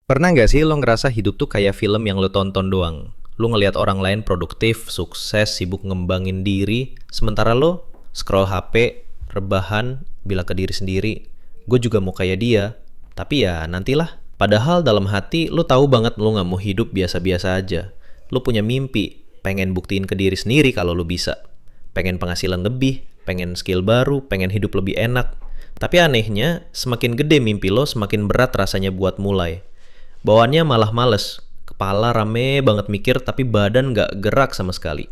Pernah nggak sih lo ngerasa hidup tuh kayak film yang lo tonton doang? Lo ngelihat orang lain produktif, sukses, sibuk ngembangin diri, sementara lo scroll HP, rebahan, bilang ke diri sendiri, gue juga mau kayak dia. Tapi ya nantilah. Padahal dalam hati lo tahu banget lo nggak mau hidup biasa-biasa aja. Lo punya mimpi, pengen buktiin ke diri sendiri kalau lo bisa. Pengen penghasilan lebih, pengen skill baru, pengen hidup lebih enak. Tapi anehnya, semakin gede mimpi lo, semakin berat rasanya buat mulai. Bawaannya malah males, kepala rame banget mikir tapi badan nggak gerak sama sekali.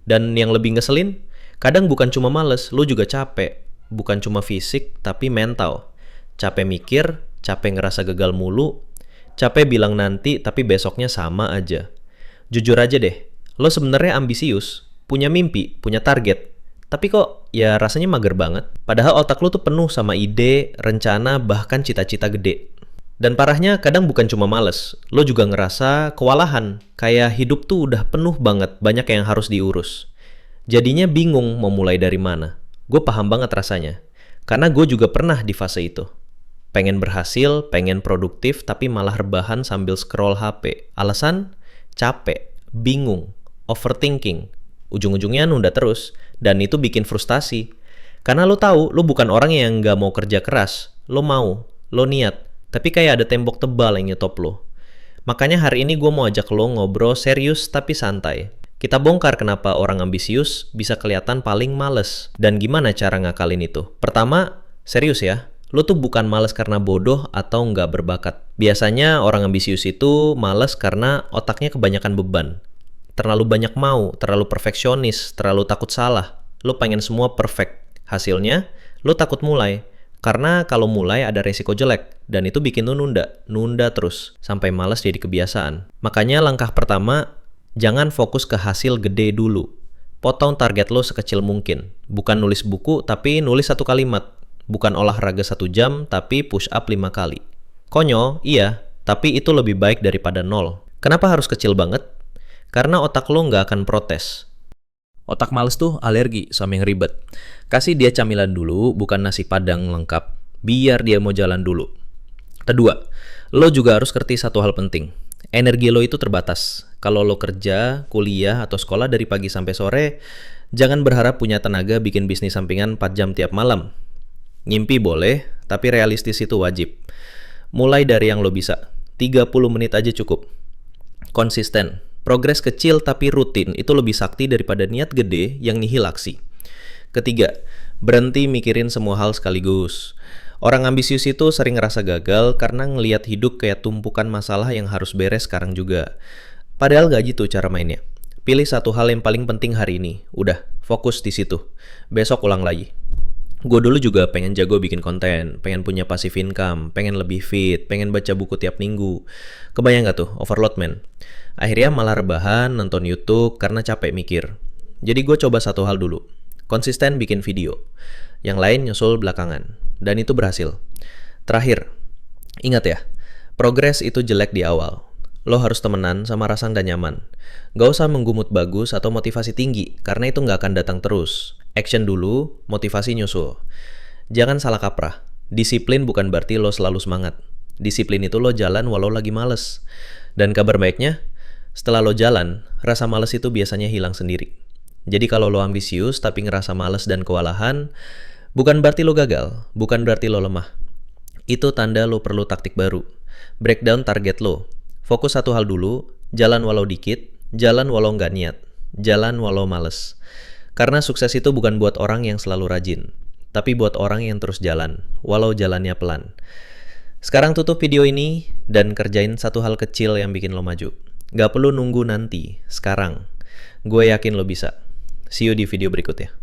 Dan yang lebih ngeselin, kadang bukan cuma males, lu juga capek. Bukan cuma fisik, tapi mental. Capek mikir, capek ngerasa gagal mulu, capek bilang nanti tapi besoknya sama aja. Jujur aja deh, lo sebenarnya ambisius, punya mimpi, punya target. Tapi kok ya rasanya mager banget. Padahal otak lo tuh penuh sama ide, rencana, bahkan cita-cita gede. Dan parahnya kadang bukan cuma males, lo juga ngerasa kewalahan, kayak hidup tuh udah penuh banget, banyak yang harus diurus. Jadinya bingung mau mulai dari mana. Gue paham banget rasanya, karena gue juga pernah di fase itu. Pengen berhasil, pengen produktif, tapi malah rebahan sambil scroll HP. Alasan? Capek, bingung, overthinking. Ujung-ujungnya nunda terus, dan itu bikin frustasi. Karena lo tahu, lo bukan orang yang nggak mau kerja keras. Lo mau, lo niat. Tapi kayak ada tembok tebal yang nyetop lo. Makanya hari ini gue mau ajak lo ngobrol serius tapi santai. Kita bongkar kenapa orang ambisius bisa kelihatan paling males. Dan gimana cara ngakalin itu. Pertama, serius ya. Lo tuh bukan males karena bodoh atau nggak berbakat. Biasanya orang ambisius itu males karena otaknya kebanyakan beban. Terlalu banyak mau, terlalu perfeksionis, terlalu takut salah. Lo pengen semua perfect. Hasilnya, lo takut mulai. Karena kalau mulai ada resiko jelek, dan itu bikin lu nunda terus, sampai malas jadi kebiasaan. Makanya langkah pertama, jangan fokus ke hasil gede dulu. Potong target lo sekecil mungkin. Bukan nulis buku, tapi nulis satu kalimat. Bukan olahraga 1 jam, tapi push up 5 kali. Konyol, iya, tapi itu lebih baik daripada nol. Kenapa harus kecil banget? Karena otak lo nggak akan protes. Otak males tuh alergi sama yang ribet. Kasih dia camilan dulu, bukan nasi padang lengkap. Biar dia mau jalan dulu. Kedua, lo juga harus ngerti satu hal penting. Energi lo itu terbatas. Kalau lo kerja, kuliah, atau sekolah dari pagi sampai sore, jangan berharap punya tenaga bikin bisnis sampingan 4 jam tiap malam. Ngimpi boleh, tapi realistis itu wajib. Mulai dari yang lo bisa. 30 menit aja cukup. Konsisten. Progres kecil tapi rutin itu lebih sakti daripada niat gede yang nihil aksi. Ketiga, berhenti mikirin semua hal sekaligus. Orang ambisius itu sering ngerasa gagal karena ngelihat hidup kayak tumpukan masalah yang harus beres sekarang juga. Padahal gak gitu cara mainnya. Pilih satu hal yang paling penting hari ini. Udah, fokus di situ. Besok ulang lagi. Gue dulu juga pengen jago bikin konten, pengen punya passive income, pengen lebih fit, pengen baca buku tiap minggu. Kebayang gak tuh, overload man? Akhirnya malah rebahan, nonton YouTube karena capek mikir. Jadi gue coba satu hal dulu, konsisten bikin video. Yang lain nyusul belakangan, dan itu berhasil. Terakhir, ingat ya, progres itu jelek di awal. Lo harus temenan sama rasa nggak nyaman. Gak usah menggumut bagus atau motivasi tinggi, karena itu nggak akan datang terus. Action dulu, motivasi nyusul. Jangan salah kaprah. Disiplin bukan berarti lo selalu semangat. Disiplin itu lo jalan walau lagi males. Dan kabar baiknya, setelah lo jalan, rasa males itu biasanya hilang sendiri. Jadi kalau lo ambisius tapi ngerasa males dan kewalahan, bukan berarti lo gagal, bukan berarti lo lemah. Itu tanda lo perlu taktik baru. Breakdown target lo. Fokus satu hal dulu, jalan walau dikit, jalan walau nggak niat, jalan walau males. Karena sukses itu bukan buat orang yang selalu rajin, tapi buat orang yang terus jalan, walau jalannya pelan. Sekarang tutup video ini dan kerjain satu hal kecil yang bikin lo maju. Gak perlu nunggu nanti, sekarang. Gue yakin lo bisa. See you di video berikutnya.